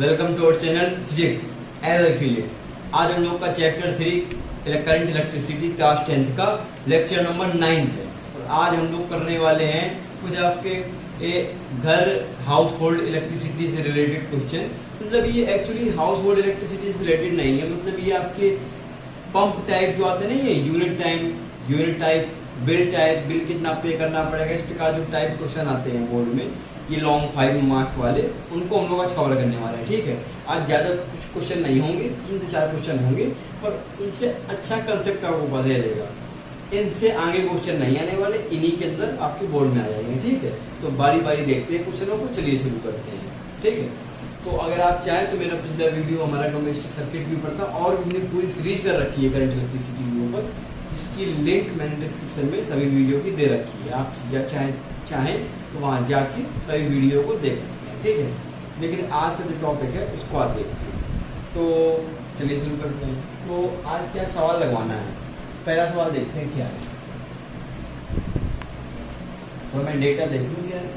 Welcome to our channel physics as affiliate. आज हम लोग का chapter 3 current electricity class 10th का लेक्चर नंबर 9 है। और आज हम लोग करने वाले हैं कुछ आपके घर हाउस होल्ड इलेक्ट्रिसिटी से रिलेटेड क्वेश्चन। मतलब ये एक्चुअली हाउस होल्ड इलेक्ट्रिसिटी से रिलेटेड नहीं है, मतलब ये आपके पंप टाइप जो आते हैं ना, ये unit type, bill type, bill कितना पे करना पड़ेगा, इस प्रकार जो टाइप क्वेश्चन आते हैं बोर्ड में, ये लॉन्ग 5 मार्क्स वाले, उनको हम लोग आज कवर करने वाले हैं। ठीक है, आज ज़्यादा कुछ क्वेश्चन नहीं होंगे, 3 से 4 क्वेश्चन होंगे, पर इनसे अच्छा कंसेप्ट आपको पता चलेगा। इनसे आगे क्वेश्चन नहीं आने वाले, इन्हीं के अंदर आपके बोर्ड में आ जाएंगे। ठीक है, तो बारी बारी देखते हैं क्वेश्चनों को। चलिए शुरू करते हैं। ठीक है, तो अगर आप चाहें तो मेरा पिछला वीडियो हमारा डोमेस्टिक सर्किट के ऊपर था, और हमने पूरी सीरीज कर रखी है करंट इलेक्ट्रिसिटी के ऊपर, जिसकी लिंक मैंने डिस्क्रिप्शन में सभी वीडियो की दे रखी है। आप चाहें तो वहाँ जाके सभी वीडियो को देख सकते हैं। ठीक है, लेकिन आज का जो टॉपिक है उसको आप देखते हैं। तो चलिए शुरू करते हैं। तो आज क्या सवाल लगवाना है, पहला सवाल देखते हैं क्या है। तो मैं डेटा देखूँ क्या है।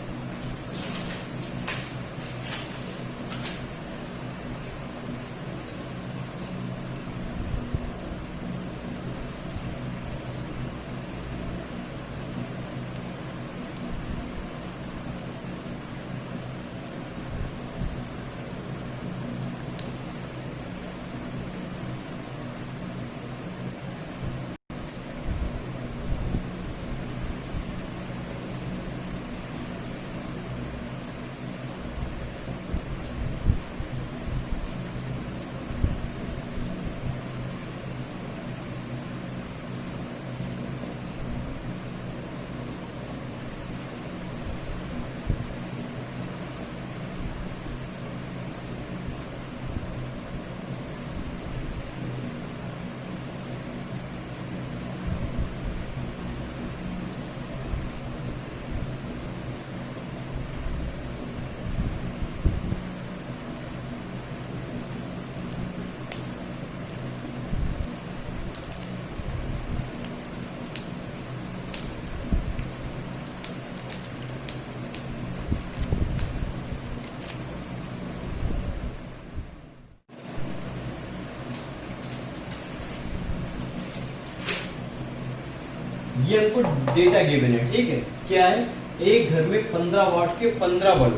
ये हमको डेटा गिवन है। ठीक है, क्या है, एक घर में 15 वाट के 15 बल्ब,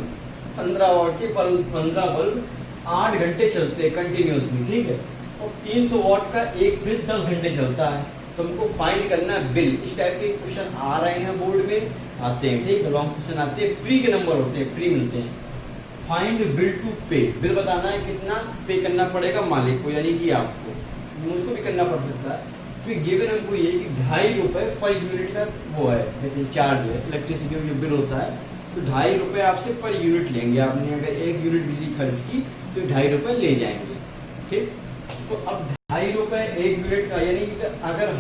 15 वाट के 15 बल्ब 8 घंटे चलते हैं कंटिन्यूसली। ठीक है, और 300 वाट का एक फ्रिज 10 घंटे चलता है। तो हमको फाइंड करना है बिल। इस टाइप के क्वेश्चन आ रहे हैं बोर्ड में, आते हैं। ठीक है, लॉन्ग क्वेश्चन आते हैं, फ्री के नंबर होते हैं, फ्री मिलते हैं। फाइंड बिल टू पे, बिल बताना है कितना पे करना पड़ेगा मालिक को, यानी कि आपको, मुझको भी करना पड़ सकता है। गिवन हमको ये कि 2.5 रुपये पर यूनिट का वो है चार्ज है, इलेक्ट्रिसिटी में जो बिल होता है। तो 2.5 रुपये आपसे पर यूनिट लेंगे। आपने अगर 1 यूनिट बिजली खर्च की तो 2.5 रुपये ले जाएंगे। ठीक, तो अब 2.5 रुपये 1 यूनिट का, यानी कि अगर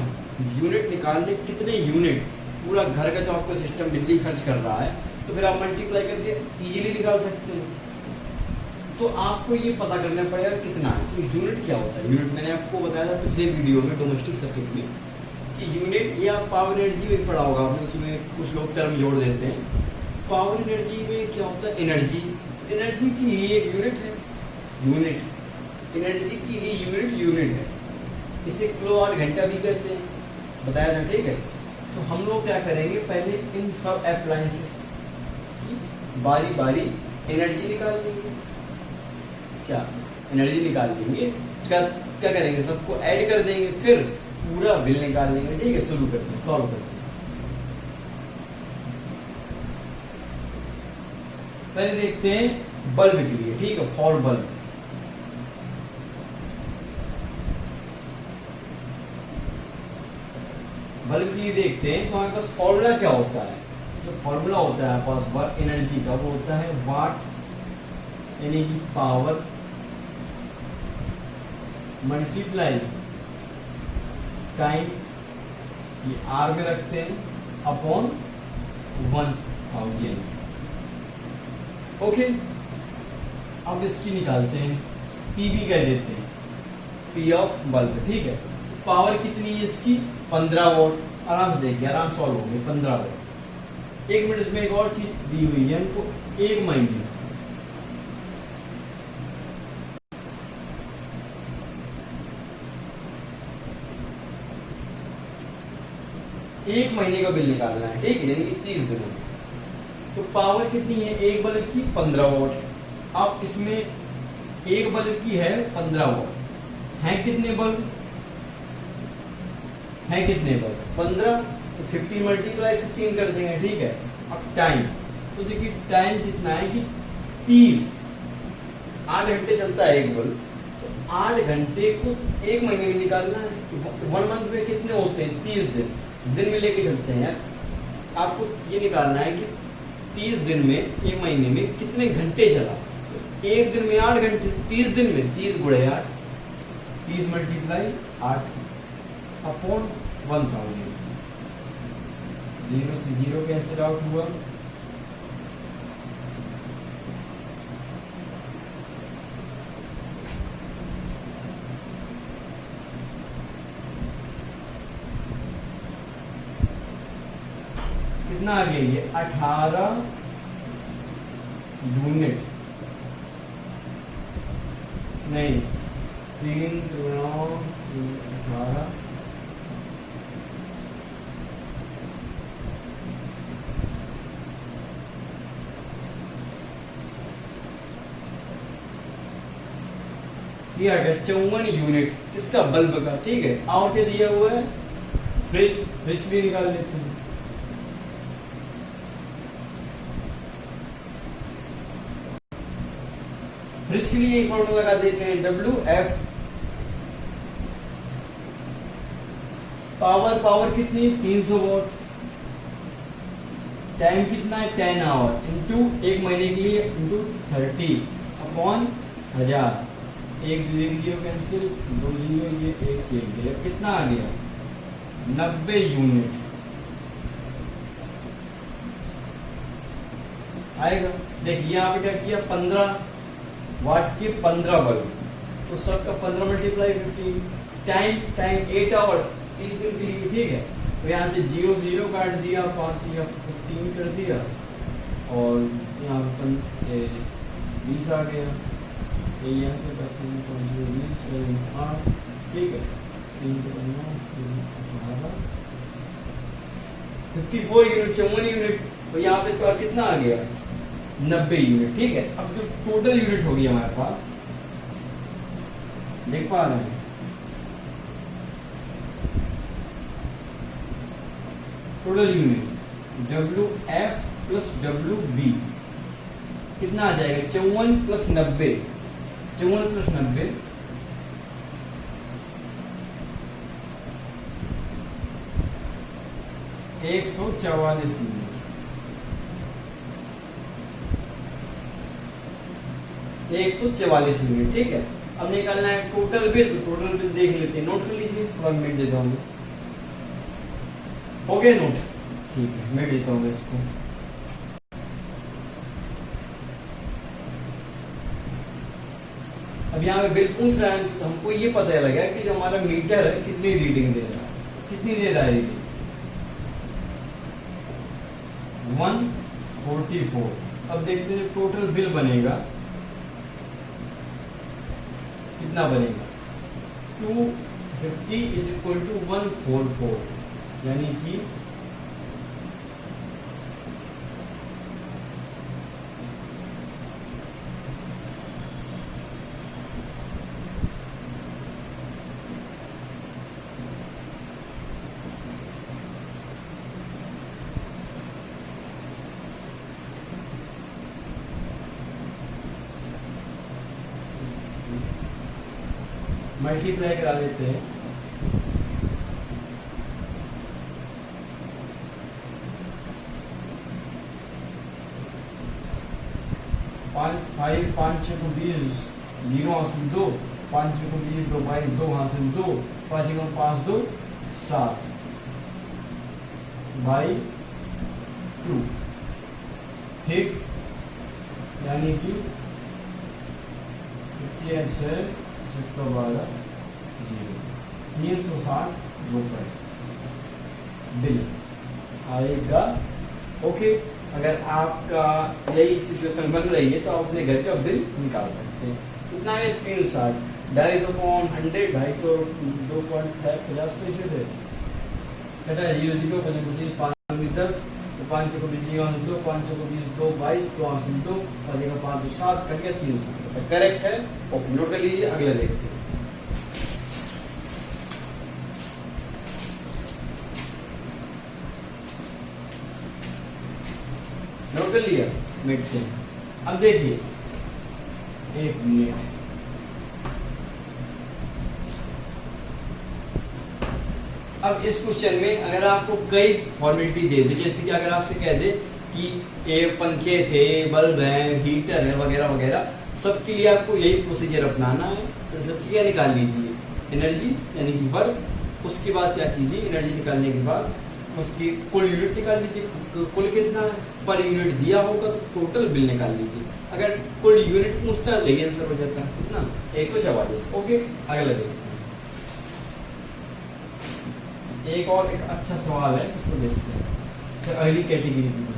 यूनिट निकालने कितने यूनिट पूरा घर का जो आपका सिस्टम बिजली खर्च कर रहा है, तो फिर आप मल्टीप्लाई करके इजीली निकाल सकते हैं। तो आपको ये पता करना पड़ेगा कितना है। तो यूनिट क्या होता है, यूनिट मैंने आपको बताया था पिछले वीडियो में डोमेस्टिक सर्किट में, कि यूनिट या पावर एनर्जी में पढ़ा होगा आपने, उसमें कुछ लोग टर्म जोड़ देते हैं। पावर एनर्जी में क्या होता है, एनर्जी, एनर्जी की ही एक यूनिट है, यूनिट एनर्जी की ही यूनिट है। इसे किलोवाट घंटा भी कहते हैं, बताया था। ठीक है, तो हम लोग क्या करेंगे, पहले इन सब अप्लायंसेस की बारी बारी एनर्जी निकाल लेंगे। क्या एनर्जी निकाल लेंगे, क्या करेंगे, सबको ऐड कर देंगे, फिर पूरा बिल निकाल लेंगे। ठीक है, शुरू करते हैं, सॉल्व करते हैं। पहले देखते हैं बल्ब के लिए। ठीक है, फॉर बल्ब, बल्ब के लिए देखते हैं। तो हमारे पास फॉर्मूला क्या होता है, जो फॉर्मूला होता है हमारे पास वर्क एनर्जी का, वो होता है वाट, यानी कि पावर मल्टीप्लाई टाइम, ये आर में रखते हैं, अपॉन 1000। ओके, अब इसकी निकालते हैं, पीबी कह देते हैं, पी ऑफ बल्ब। ठीक है, पावर कितनी है इसकी, 15 वोल्ट। आराम से देखिए, आराम सॉल्व हो गए 15 वोल्ट। 1 मिनट इसमें एक और चीज दी हुई है हमको, एक माइंड एक महीने का बिल निकालना है, ठीक है, यानी कि 30 दिनों में। तो पावर कितनी है एक बल्ब की? 15 वॉट। अब इसमें एक बल्ब की है 15 वॉट, हैं कितने बल्ब? 15, तो 50 मल्टीप्लाई 15 कर देंगे, ठीक है। अब टाइम, तो देखिए टाइम कितना है कि 30, 8 घंटे चलता है एक बल्ब, तो 8 घंटे को एक महीने में निकालना है। 1 मंथ में कितने होते हैं? 30 दिन, दिन में लेके चलते हैं यार। आपको ये निकालना है कि 30 दिन में, एक महीने में कितने घंटे चला। तो एक दिन में 8 घंटे, 30 दिन में 30 गुणे 8, 30 मल्टीप्लाई 8 अपॉन 1000। 0 से 0 कैंसिल आउट हुआ, कितना आ गया ये? 18 यूनिट, नहीं 3 18, ये आ गया 54 यूनिट किसका? बल्ब का, ठीक है। और क्या दिया हुआ है? फ्रिज भी निकाल लेते हैं। फ्रिज के लिए फॉर्मूला लगा देते हैं, WF। पावर कितनी? 300 वॉट। टाइम कितना है? 10 आवर, इंटू एक महीने के लिए इंटू 30 अपॉन 1000। 1 से 0 कैंसिल, 2 0, ये 1 से 1 गया, कितना आ गया? 90 यूनिट आएगा। देखिए यहाँ पे क्या किया? 15 वाट के 15 बल्ब, तो सबका 15 मल्टीप्लाई 15। टाइम 8 आवर, 30 दिन के लिए, ठीक है। तो यहाँ से 0 0 काट दिया, 5 दिया, 15 कर दिया, और यहाँ पर 20 आ गया। यहाँ पे 8, ठीक है, 3 54 यूनिट, 54 यूनिट। तो यहाँ पे तो कितना आ गया? 90 यूनिट, ठीक है। अब जो टोटल यूनिट होगी हमारे पास, देख पा रहे हैं, total unit WF plus WB कितना आ जाएगा? 54 प्लस 90, 54 प्लस 90 144 यूनिट, 144 यूनिट, ठीक है। अब निकालना है टोटल बिल, तो टोटल बिल देख लेते हैं, नोट कर लीजिए, थोड़ा मिनट देता हूँ। हो गया नोट? ठीक है, मैं देता हूँ इसको। अब यहाँ पे बिल पूछ रहा है, तो हमको ये पता लगा कि जो हमारा मीटर है कितनी रीडिंग दे रहा है, कितनी दे रहा है रीडिंग? 144। अब देखते हैं टोटल बिल बनेगा, कितना बनेगा? 250 इज इक्वल टू 144, यानी कि मल्टीप्लाई करा लेते हैं। पाँच 20, 0 हासिल 2, 5 को 20, 2 22, 2 हासिल 2, 5 5 2 7 बाई 2, ठीक, यानी कि 360 रुपए बिल आएगा। ओके, अगर आपका यही सिचुएशन बन रही है तो आप अपने घर का बिल निकाल सकते हैं। कितना है? 360, 250 अपॉन 100, 250, 2.50 पैसे थे, कटा है 0 0 5 25 5 में 10 तो 5 को 20 2 5 को 20 2 22 2 8 2 और देखा 5 2 7 कट गया 3 7 करेक्ट है। ओके नोट कर लीजिए। अगला देखते हैं। नोट कर लिया मिनट से। अब देखिए 1 मिनट अब इस क्वेश्चन में अगर आपको कई फॉर्मेलिटी दे दे, जैसे कि अगर आपसे कह दे कि ये पंखे थे, बल्ब है, हीटर है वगैरह वगैरह, सबके लिए आपको यही प्रोसीजर अपनाना है। तो सबकी क्या निकाल लीजिए एनर्जी यानी कि वर्क। उसके बाद क्या कीजिए एनर्जी निकालने के बाद उसकी कुल यूनिट निकाल लीजिए। कुल कितना पर यूनिट दिया होगा तो टोटल बिल निकाल लीजिए। अगर कुल यूनिट पूछता है लेकिन आंसर हो जाता है कितना 144। ओके अगला देखिए। एक और एक अच्छा सवाल है उसको देखते हैं। तो अगली कैटेगरी की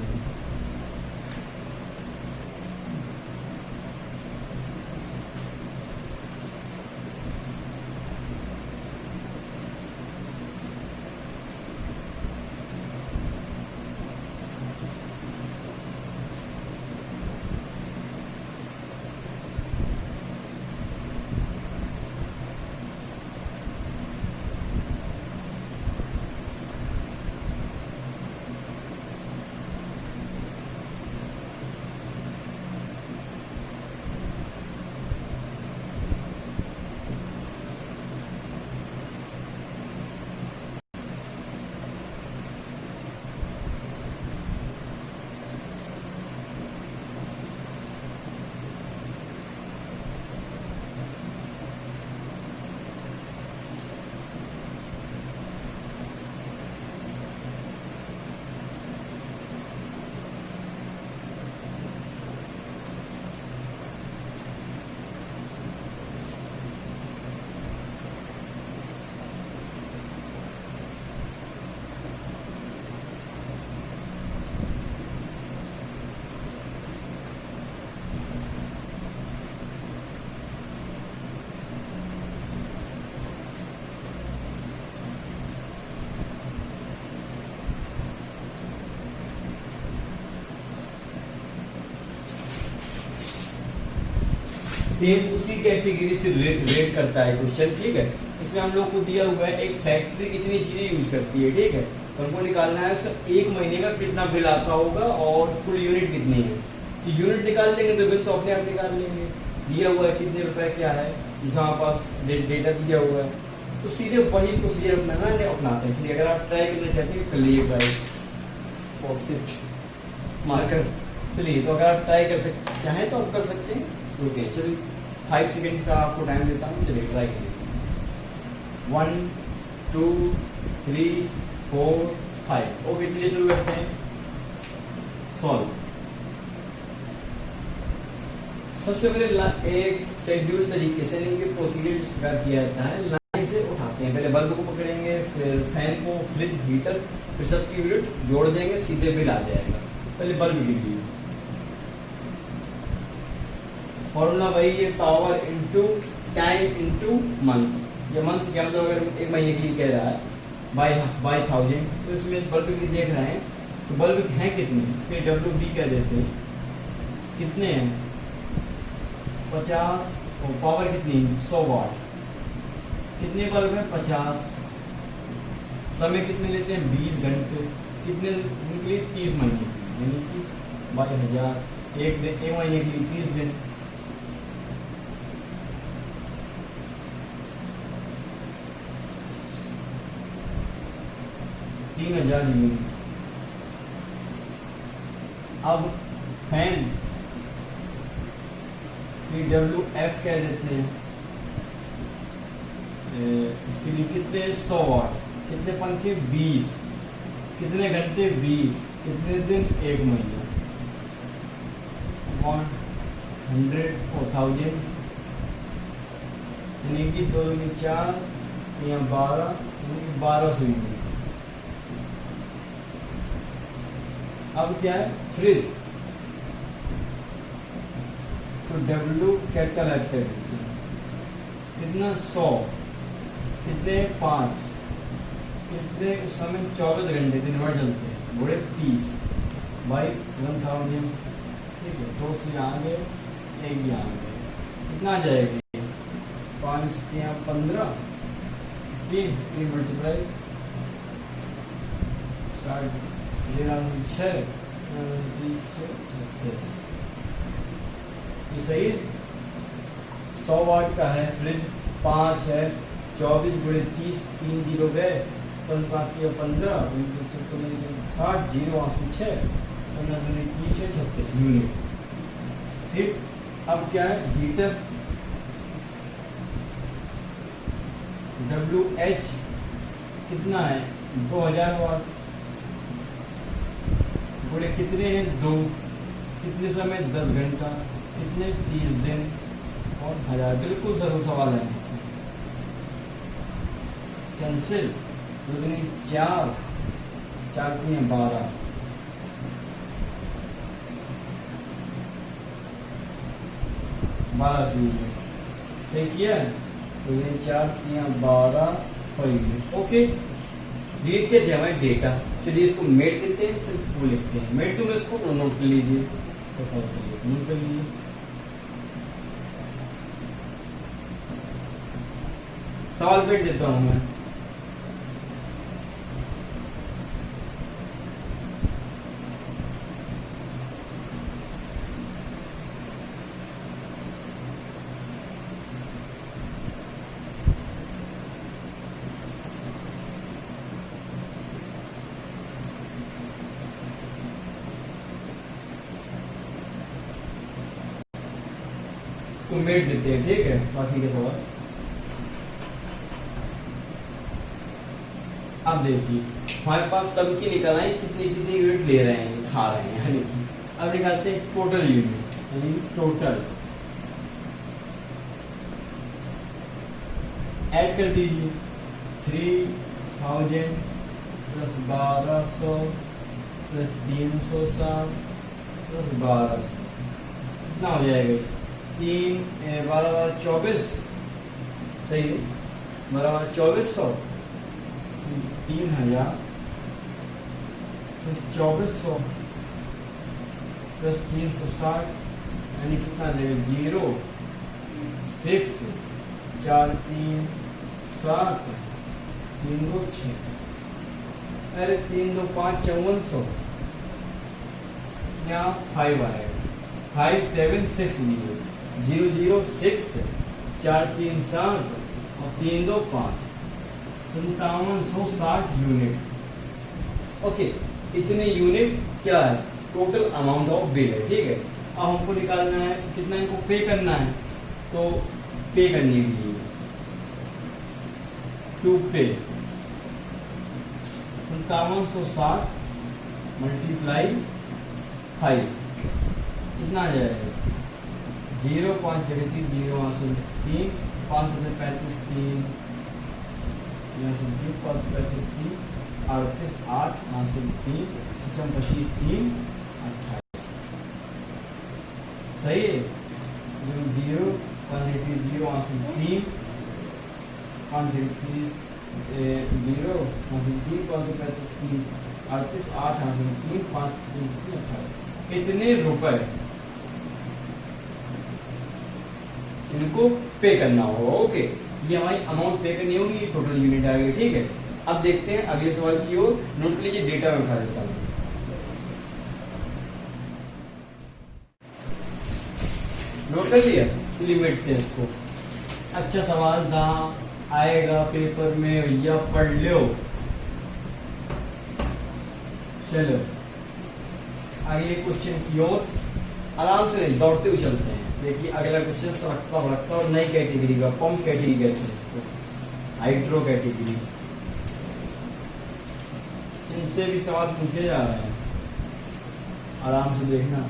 सेम उसी कैटेगरी से रिलेट करता है क्वेश्चन। ठीक है इसमें हम लोग को दिया हुआ है एक फैक्ट्री कितनी चीजें यूज करती है। ठीक है तो हमको निकालना है उसका 1 महीने का कितना बिल आता होगा और कुल यूनिट कितनी है। तो यूनिट निकाल लेंगे तो बिल तो अपने आप निकाल लेंगे। दिया हुआ है कितने रुपए क्या है जिसमें हमारे पास डेटा दिया हुआ है तो सीधे वही प्रोसीजर अपनाते हैं। अगर आप ट्राई करना चाहते हैं कर लीजिए ट्राई मार्कर। चलिए तो अगर आप ट्राई कर सकते चाहें तो आप कर सकते हैं। ओके चलिए 5 सेकेंड का आपको टाइम देता हूँ। चलिए ट्राई करिए 1 2 3 4 5। ओके चलिए शुरू करते हैं सॉल्व। सबसे पहले एक शेड्यूल तरीके से इनके प्रोसीजर इस प्रकार किया जाता है। लाइन से उठाते हैं पहले बल्ब को पकड़ेंगे फिर फैन को फ्रिज हीटर फिर सबकी यूनिट जोड़ देंगे सीधे बिल आ जाएगा। पहले बल्ब लीजिए फॉर्मूला वही है power into time into month. ये मंथ क्या मतलब अगर 1 महीने के लिए कह रहा है बाई 1000 तो इसमें बल्ब की देख रहे हैं तो बल्ब हैं कितने इसके WB कह देते हैं कितने हैं 50 और पावर कितनी 100 वाट। कितने बल्ब हैं 50। समय कितने लेते हैं 20 घंटे। कितने दिन के लिए 30 महीने यानी कि 22,000। एक महीने के लिए 30 दिन। $3,000। अब फैन WF कह देते हैं इसके लिए कितने 100 वाट। कितने पंखे 20। कितने घंटे 20। कितने दिन 1 महीना 100 और 1000 यानी कि 2 4 या 12 यानी कि 1200 यूनिट। अब क्या है फ्रिज तो W कैपिटल F कर देते हैं कितना 100। कितने 5। कितने उस समय 24 घंटे दिन भर चलते हैं, घोड़े 30 बाई 1000, ठीक है। 2 से यहाँ गए, 1 यहाँ गए, कितना आ जाएगा? 5 3 15, 3 मल्टीप्लाई 60, 6 30 36, ये सही है। 100 वाट का है फ्रिज, 5 है, 24 गुणे 30, 3 जीरो गए, 15 60, 0 6, 15 30 है 36 यूनिट, ठीक। अब क्या है? हीटर WH कितना है? 2000 वाट, गुणे कितने हैं? 2, कितने समय? 10 घंटा, कितने? 30 दिन और 1000। बिल्कुल जरूर सवाल है इससे। कैंसिल, 2 दूनी 4, 4 3 12, 12 यूनिट, सही किया है। 2 दूनी 4 3 12 100 यूनिट, ओके। ये क्या दिया हमारे डेटा, चलिए इसको मेट देते हैं, सिर्फ वो लिखते हैं मेट। तुम इसको नोट कर लीजिए, नोट कर लीजिए। सवाल पेट देता हूं मैं, इसको मेट देते हैं, ठीक है। बाकी के सवाल अब देखिए, हमारे पास सबकी निकल आई कितनी कितनी यूनिट ले रहे हैं, खा रहे हैं, यानी कि अब निकालते हैं टोटल यूनिट, यानी टोटल ऐड कर दीजिए। 3000 प्लस 1200 प्लस 360 प्लस 1200, कितना हो जाएगा? 3 12 24, सही है। 12 2400, 3000 प्लस 2400 प्लस 360, यानी कितना देगा? 0 6 4 3 7 3 2 6, अरे 3 2 5 5400, यहाँ 5 आएगा। 5 7 6 0 0 0 6 4 3 7 और 3 2 5, 5760 यूनिट, ओके। इतने यूनिट क्या है? टोटल अमाउंट ऑफ बिल है, ठीक है। अब हमको निकालना है कितना इनको पे करना है, तो पे करने के लिए टू पे 5760 मल्टीप्लाई 5, कितना आ जाएगा? 0 5 जगह 3 0 3 5 35 3 5 35 3 38 8 3 25 3 28, सही है। 0 5 0 3 5 30 0 3 5 35 3 38 8 3 5 3 28, कितने रुपए इनको पे करना होगा, ओके। ये हमारी अमाउंट पे करनी होगी, ये टोटल यूनिट आ गई, ठीक है। अब देखते हैं अगले सवाल की ओर। नोट कर लीजिए, डेटा में उठा देता हूँ। नोट कर लिया, चलिए बैठते हैं इसको। अच्छा सवाल था, आएगा पेपर में, भैया पढ़ लो। चलो अगले क्वेश्चन की ओर आराम से दौड़ते हुए चलते हैं। देखिए अगला क्वेश्चन रखता और नई कैटेगरी का, पंप कैटेगरी कहते हैं इसको, हाइड्रो कैटेगरी। इनसे भी सवाल पूछे जा रहे हैं, आराम से देखना।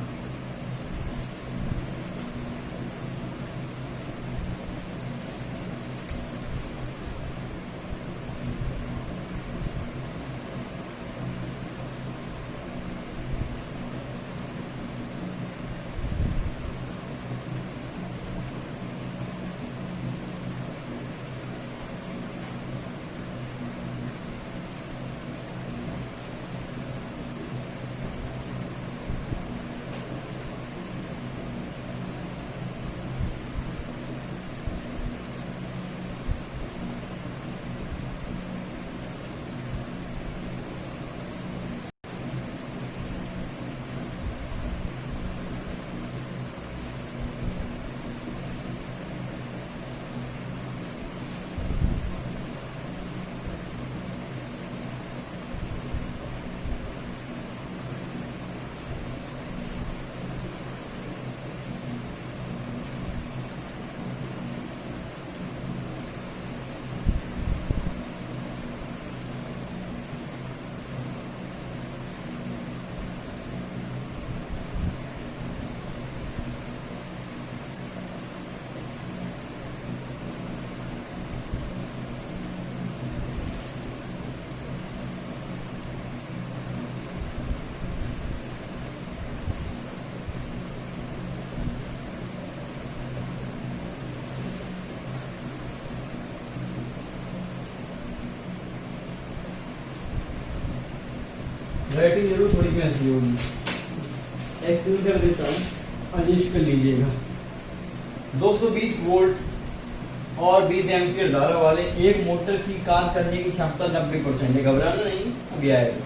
राइटिंग जरूर थोड़ी सी ऐसी होगी। एक्सप्लेन कर देता हूँ, अनलिस्ट कर लीजिएगा। 220 वोल्ट और 20 एम्पियर धारा वाले एक मोटर की कार्य करने की क्षमता 90% है। घबराना नहीं, अभी आएगा।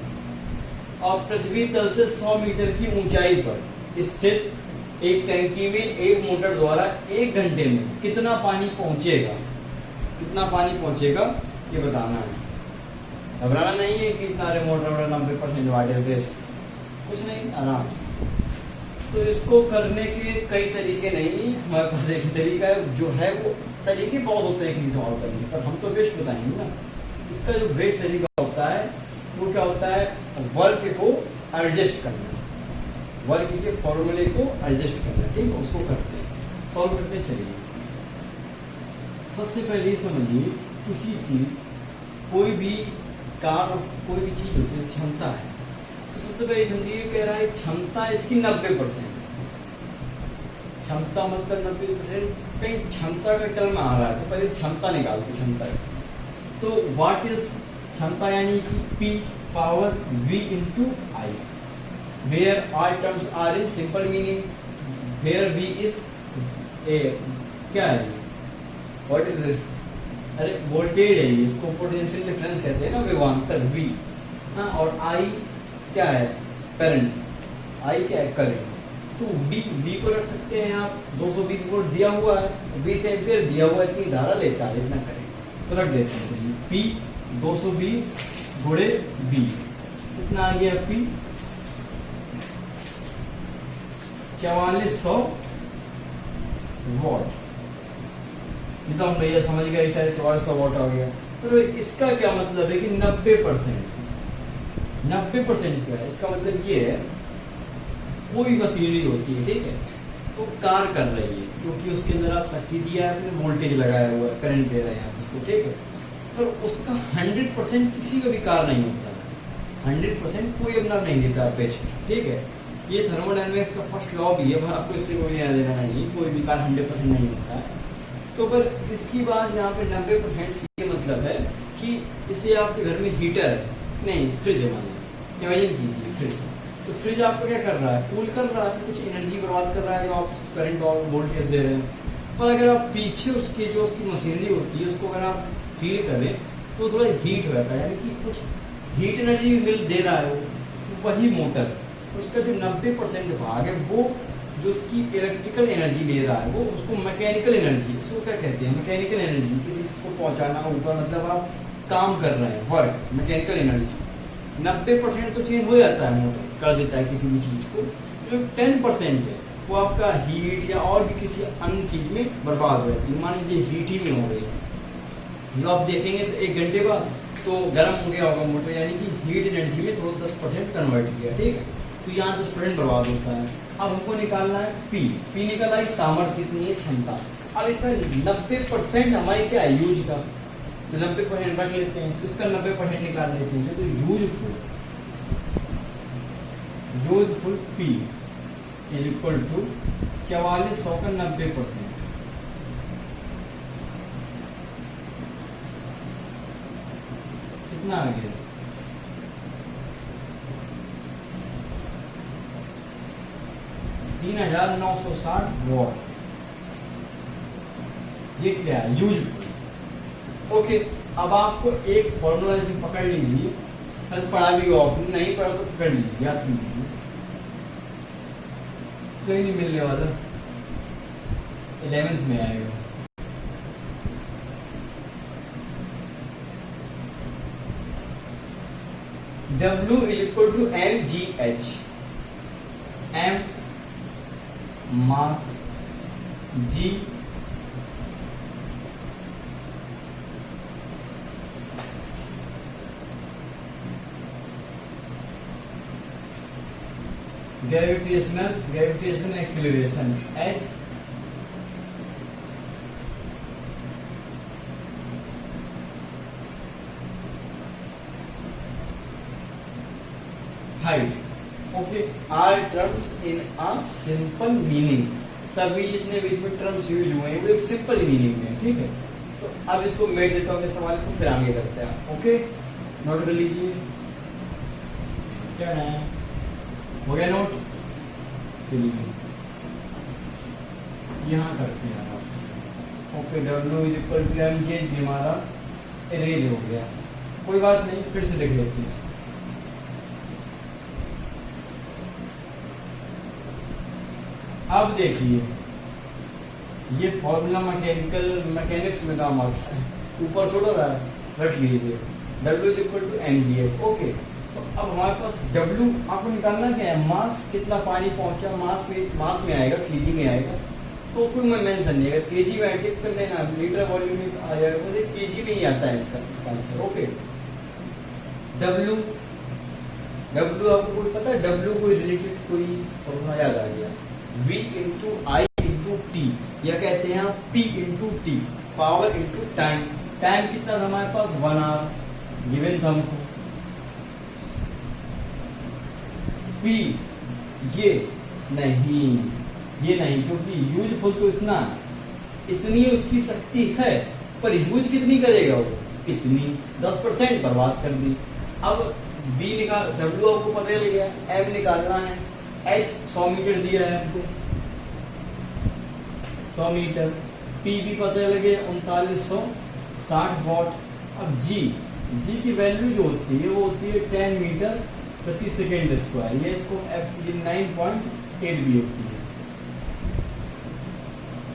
और पृथ्वी तल से 100 मीटर की ऊंचाई पर स्थित एक टंकी में एक मोटर द्वारा 1 घंटे में कितना पानी पहुंचेगा, कितना पानी पहुंचेगा ये बताना है। घबराना नहीं है कि इतना मोटर 90%, व्हाट इज दिस, कुछ नहीं, आराम। तो इसको करने के कई तरीके नहीं, हमारे पास एक ही तरीका है, जो है वो तरीके बहुत होते हैं किसी सवाल करने पर, हम तो बेस्ट बताएंगे ना। इसका जो बेस्ट तरीका होता है वो क्या होता है, वर्क को एडजस्ट करना, वर्क के फॉर्मूले को एडजस्ट करना, ठीक है। उसको करते हैं, सॉल्व करते हैं। चलिए सबसे पहले समझिए, किसी चीज कोई भी कार, कोई भी चीज होती है, क्षमता है, तो सबसे पहले समझिए कह रहा है क्षमता इसकी 90%। क्षमता मतलब 90%, कहीं क्षमता का टर्म आ रहा है तो पहले क्षमता निकालते, क्षमता से। तो व्हाट इज क्षमता, यानी कि P power V into I, where I terms are in simple meaning, where V is a, क्या है ये, व्हाट इज दिस, अरे वोल्टेज है ये, इसको पोटेंशियल डिफरेंस कहते हैं ना, विभवांतर V। हाँ, और I क्या है, करंट, I क्या है, करंट। तो V को रख सकते हैं आप, 220 वोल्ट दिया हुआ है, 20 एम्पियर दिया हुआ है, इतनी धारा लेता है, इतना करंट, तो रख देते हैं। P 220 गुणे 20 कितना आ गया, P 4400 वॉट। तो हम भैया समझ गए, 4400 वॉट आ गया। तो इसका क्या मतलब है कि 90%, 90% क्या है, इसका मतलब ये है कोई मशीनरी होती है, ठीक है, तो कार्य कर रही है, क्योंकि उसके अंदर आप शक्ति दिया है, वोल्टेज लगाया हुआ है, करंट दे रहे हैं आप उसको, ठीक है। पर उसका 100% किसी का भी कार्य नहीं होता है, 100% कोई अपना नहीं देता पेशेंट, ठीक है। ये थर्मोडायनेमिक्स का फर्स्ट लॉ भी है, पर आपको इससे कोई लेना देना नहीं, कोई भी कार्य 100% नहीं होता है। तो पर इसकी बात यहाँ पे 90% से मतलब है कि इसे आपके घर में हीटर है, नहीं फ्रिज है, मानिए इमेजिन कीजिए फ्रिज, तो फ्रिज आपको क्या कर रहा है, कूल कर रहा है, कुछ एनर्जी बर्बाद कर रहा है, जो आप करंट और वोल्टेज दे रहे हैं। पर अगर आप पीछे उसके जो उसकी मशीनरी होती है उसको अगर आप फील करें तो थोड़ा हीट हो जाता है, यानी कि कुछ हीट एनर्जी मिल दे रहा है वो, तो वही मोटर, उसका जो 90% भाग है वो जो उसकी इलेक्ट्रिकल एनर्जी ले रहा है, वो उसको मैकेनिकल एनर्जी, उसको क्या कहते हैं, मैकेनिकल एनर्जी, किसी को पहुंचाना ऊपर, मतलब आप काम कर रहे हैं, वर्क, मैकेनिकल एनर्जी। 90% तो चेंज हो जाता है, मोटर कर देता है किसी भी चीज़ को। जो 10% है वो आपका हीट या और भी किसी अन्य चीज़ में बर्बाद हो जाती है। मान लीजिए हीट ही में हो रही है, जो आप देखेंगे तो 1 घंटे बाद तो गर्म हो गया होगा मोटर, यानी कि हीट एनर्जी में थोड़ा 10% कन्वर्ट किया, ठीक है। तो यहाँ 10% बर्बाद होता है। अब हमको निकालना है P निकाला है, सामर्थ्य कितनी है, क्षमता। अब इसका 90% हमारे क्या है, यूज का, तो 90% रख लेते हैं, तो इसका 90% निकाल लेते हैं। तो useful P is equal to 4400 का 90%, कितना आ गया, 3960 वॉट। ये क्या है, यूजफुल। ओके, अब आपको एक फॉर्मूला पकड़ लीजिए, सर पढ़ा भी हो आपने, नहीं पढ़ा तो पकड़ लीजिए, याद कर लीजिए, कहीं नहीं मिलने वाला, 11th में आएगा। W is equal to mgh, m mass, G gravitational acceleration, h height. Okay, are terms in a simple meaning, सभी जितने बीच में टर्म्स यूज हुए हैं वो एक सिंपल मीनिंग में, ठीक है। तो अब इसको मेट देता हूँ सवाल को, फिर आगे करते हैं। ओके, नोट कर लीजिए। क्या है, हो गया नोट। चलिए यहाँ करते हैं आप। Okay, W is equal to M G H, हमारा इरेज हो गया, कोई बात नहीं, फिर से देख लेते हैं। अब देखिए ये फॉर्मूला मैकेनिक्स में काम आता है, ऊपर छोड़ रहा है, रख लीजिए W is equal to M G H. Okay, तो अब हमारे पास W आपको निकालना क्या है, मास कितना पानी पहुंचा, मास में आएगा, केजी में आएगा, तो कोई मैं मेंशन नहीं है, केजी में एडिट कर लेना, लीटर वॉल्यूम में आ जाएगा, मुझे केजी में ही आता है इसका आंसर। ओके, W आपको कोई पता है, W कोई रिलेटेड कोई फॉर्मूला याद आ गया, V इंटू आई इंटू टी, या कहते हैं P into T, power into time. Time कितना था हमारे पास, 1 आवर गिवन था हमको। P ये नहीं क्योंकि यूजफुल तो इतनी उसकी शक्ति है, पर यूज कितनी करेगा वो, कितनी, 10% बर्बाद कर दी। अब V निकाल, W आपको पता चल गया, M निकालना है, H 100 मीटर दिया है आपको, 100 मीटर, P भी पता लगे 3960 वॉट। अब G की वैल्यू जो होती है वो होती है 10 मीटर प्रति सेकेंड स्क्वायर, ये इसको 9.8 भी होती है,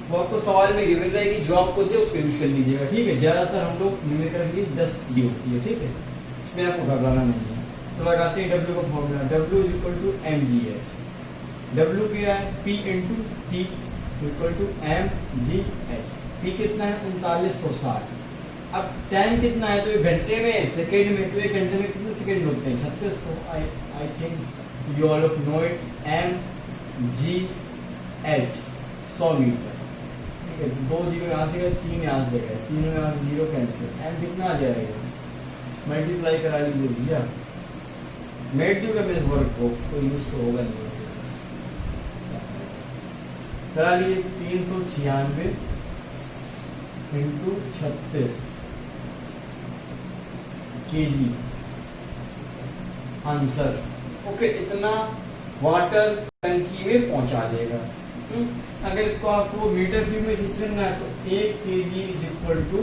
वो आपको सवाल में गिवन रहेगी, जो आपको दे उसको यूज कर लीजिएगा, ठीक है। ज्यादातर हम लोग न्यूमेरिकल की 10 दी होती है, ठीक है, इसमें आपको घबराना नहीं है। तो लगाते हैं W का formula, W is equal to M G H. W क्या है, P into T equal to M G H. P कितना है, 3960। अब टाइम कितना है, तो ये घंटे में, सेकेंड में, तो एक घंटे में कितने सेकेंड होते हैं, 36। तो I think you all of know it, M G H 100 metre, ठीक है। 2 जीरो यहाँ से गए, 3 यहाँ से गए, 3 यहाँ से 0 कैंसिल, एम कितना आ जाएगा, मल्टीप्लाई करा लीजिए भैया, मेड ड्यू का बेस वर्क को कोई यूज तो होगा नहीं, करा लीजिए 396 इंटू 36 केजी आंसर। ओके, इतना वाटर टंकी में पहुंचा देगा। अगर इसको आपको मीटर क्यूब में खींचना है तो 1 केजी इज इक्वल टू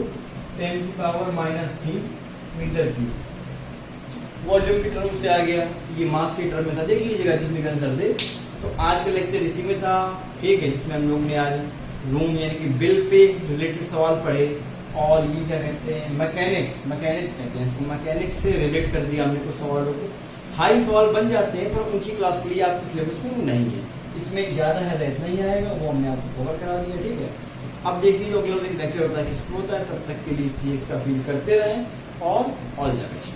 10 की पावर -3 मीटर क्यूब। वॉल्यूम की टर्म से आ गया, ये मास की टर्म में था, देख लीजिएगा जिसमें आंसर दे। तो आज का लेक्चर इसी में था, ठीक है, जिसमें हम लोग ने आज रूम यानी कि बिल पे रिलेटेड सवाल पढ़े, और ये क्या कहते हैं, मैकेनिक्स कहते हैं, तो मैकेनिक्स से रिलेट कर दिया हमने कुछ सवालों को। हाई सवाल बन जाते हैं पर ऊंची क्लास के लिए आपके सिलेबस में नहीं है, इसमें ज़्यादा है तो इतना ही आएगा, वो हमने आपको कवर करा दिया, ठीक है। अब देख लीजिए अगला लेक्चर होता है किसको होता है, तब तक के लिए इसका फील करते रहें और ऑल द बेस्ट।